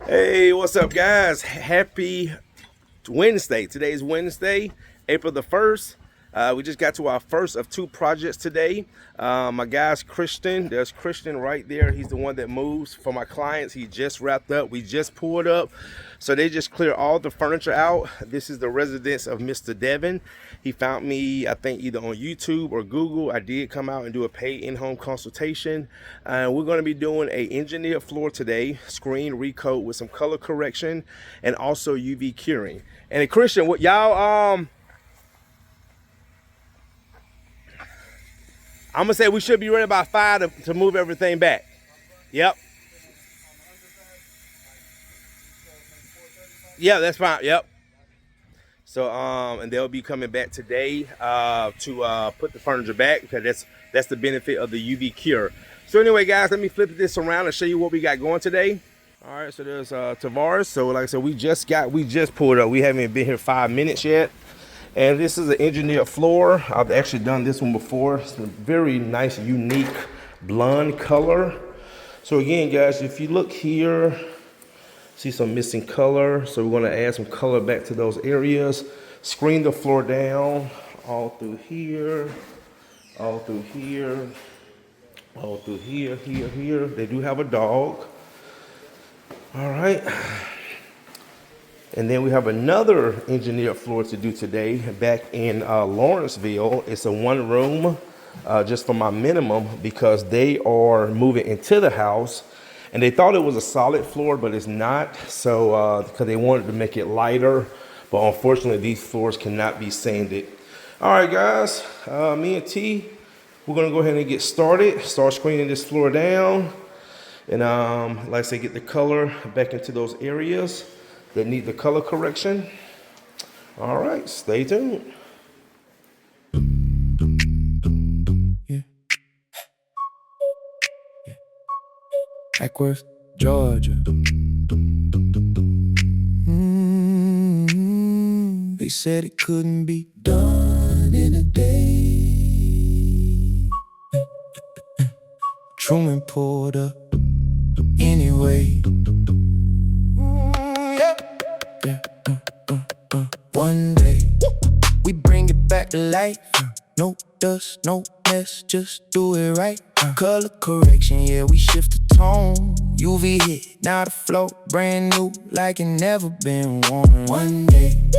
Hey, what's up, guys? Happy Wednesday. Today is Wednesday, April the 1st. We just got to our first of two projects today. My guy's Christian. There's Christian right there. He's the one that moves for my clients. He just wrapped up. We just pulled up. So they just clear all the furniture out. This is the residence of Mr. Devin. He found me, I think, either on YouTube or Google. I did come out and do a paid in-home consultation. We're going to be doing a engineered floor today, screen recoat with some color correction and also UV curing. And Christian, what y'all I'm gonna say we should be ready by 5 to move everything back. Yep. Yeah, that's fine. Yep. So and they'll be coming back today to put the furniture back because that's the benefit of the UV cure. So anyway, guys, let me flip this around and show you what we got going today. All right, so there's Tavares. So like I said, we just pulled up. We haven't been here 5 minutes yet. And this is an engineered floor. I've actually done this one before. It's a very nice, unique blonde color. So again, guys, if you look here, see some missing color. So we're gonna add some color back to those areas. Screen the floor down, all through here, all through here, all through here, here. They do have a dog. All right. And then we have another engineered floor to do today back in Lawrenceville. It's a one room just for my minimum because they are moving into the house and they thought it was a solid floor, but it's not. So because they wanted to make it lighter, but unfortunately these floors cannot be sanded. All right, guys, me and T, we're gonna go ahead and get started, start screening this floor down. And like I said, get the color back into those areas that need the color correction. All right, stay tuned. Yeah. Acworth, Georgia. They said it couldn't be done in a day. Truman pulled up anyway. One day, we bring it back to life. No dust, no mess, just do it right. Color correction, yeah, we shift the tone. UV hit, now the flow brand new, like it never been worn. One day,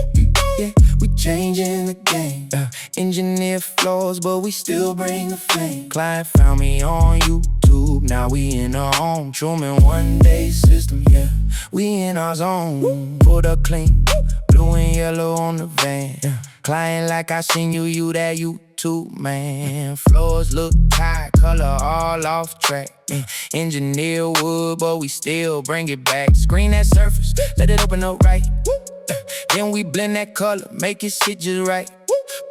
yeah, we changing the game. Engineer flaws, but we still bring the flame. Client found me on YouTube, now we in our home. Truman One-Day System, yeah, we in our zone. Pulled up clean, blue and yellow on the van. Client like I seen you that YouTube man. Floors look tight, color all off track. Engineer wood, but we still bring it back. Screen that surface, let it open up right. Then we blend that color, make it sit just right.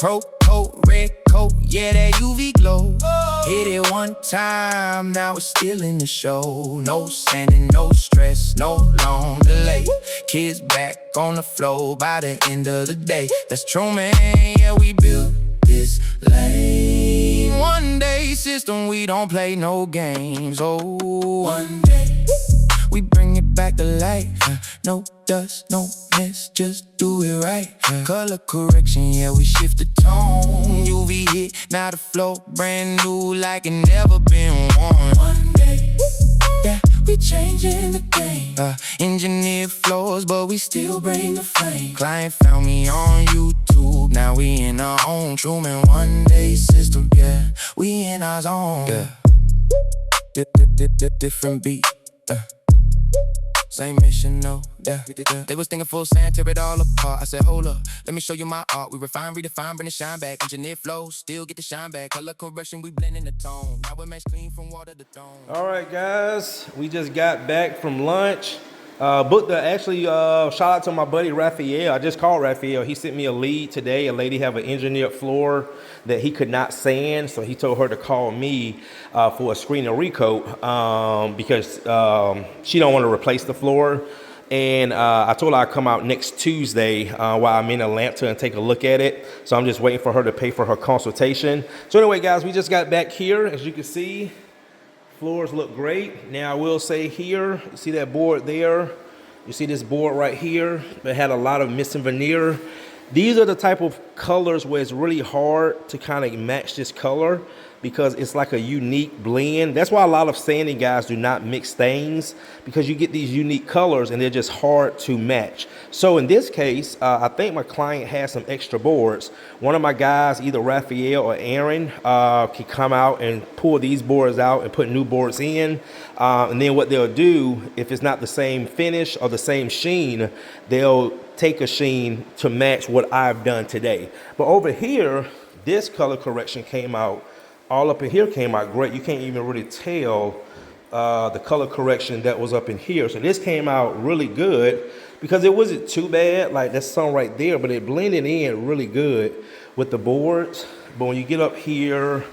ProCoat RedCoat, yeah, that UV glow. Hit it one time, now it's still in the show. No sanding, no stress, no long delay. Kids back on the floor by the end of the day. That's Truman, yeah, we built this lane. One-day system, we don't play no games. Oh, one day we bring it back to life. No dust, no mess, just do it right. Color correction, yeah, we shift the tone. UV hit, now the flow brand new, like it never been worn. One day, yeah, we changing the game. Engineer floors, but we still bring the flame. Client found me on YouTube, now we in our own. Truman One-Day System, yeah, we in our zone. Yeah. Different beat. Same mission, no, yeah. They was thinking full sand, tear it all apart. I said, hold up, let me show you my art. We refine, redefine, bring the shine back. Engineer flow, still get the shine back. Color correction, we blend in the tone. Now we match clean from water to throne. All right, guys, we just got back from lunch. Shout out to my buddy Raphael. I just called Raphael. He sent me a lead today. A lady have an engineered floor that he could not sand, so he told her to call me for a screen and recoat because she don't want to replace the floor. And I told her I'd come out next Tuesday while I'm in Atlanta and take a look at it. So I'm just waiting for her to pay for her consultation. So anyway, guys, we just got back here. As you can see, floors look great. Now I will say here, you see that board there? You see this board right here that had a lot of missing veneer. These are the type of colors where it's really hard to kind of match this color because it's like a unique blend. That's why a lot of sanding guys do not mix stains, because you get these unique colors and they're just hard to match. So in this case, I think my client has some extra boards. One of my guys, either Raphael or Aaron, can come out and pull these boards out and put new boards in. And then what they'll do, if it's not the same finish or the same sheen, they'll take a sheen to match what I've done today. But over here, this color correction came out, all up in here came out great. You can't even really tell the color correction that was up in here. So this came out really good because it wasn't too bad. Like that's some right there, but it blended in really good with the boards. But when you get up here,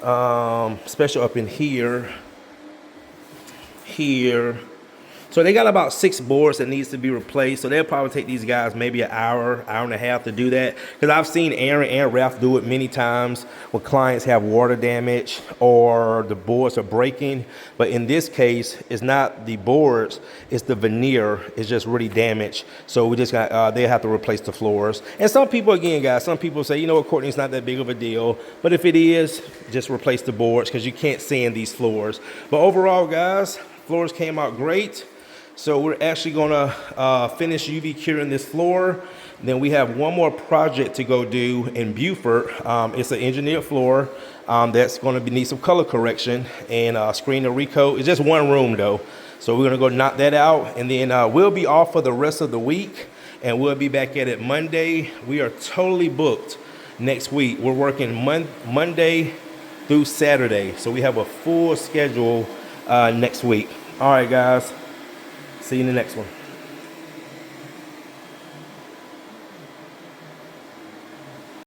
especially up in here, so they got about 6 boards that needs to be replaced. So they'll probably take these guys maybe an hour and a half to do that. Because I've seen Aaron and Ralph do it many times when clients have water damage or the boards are breaking. But in this case, it's not the boards, it's the veneer. It's just really damaged. So we just got, they have to replace the floors. And some people, again, guys, some people say, you know what, Courtney, it's not that big of a deal. But if it is, just replace the boards because you can't sand these floors. But overall, guys, floors came out great. So we're actually gonna finish UV curing this floor. Then we have one more project to go do in Beaufort. It's an engineered floor that's gonna need some color correction and screen and recoat. It's just one room though. So we're gonna go knock that out, and then we'll be off for the rest of the week, and we'll be back at it Monday. We are totally booked next week. We're working Monday through Saturday. So we have a full schedule next week. All right, guys. See you in the next one.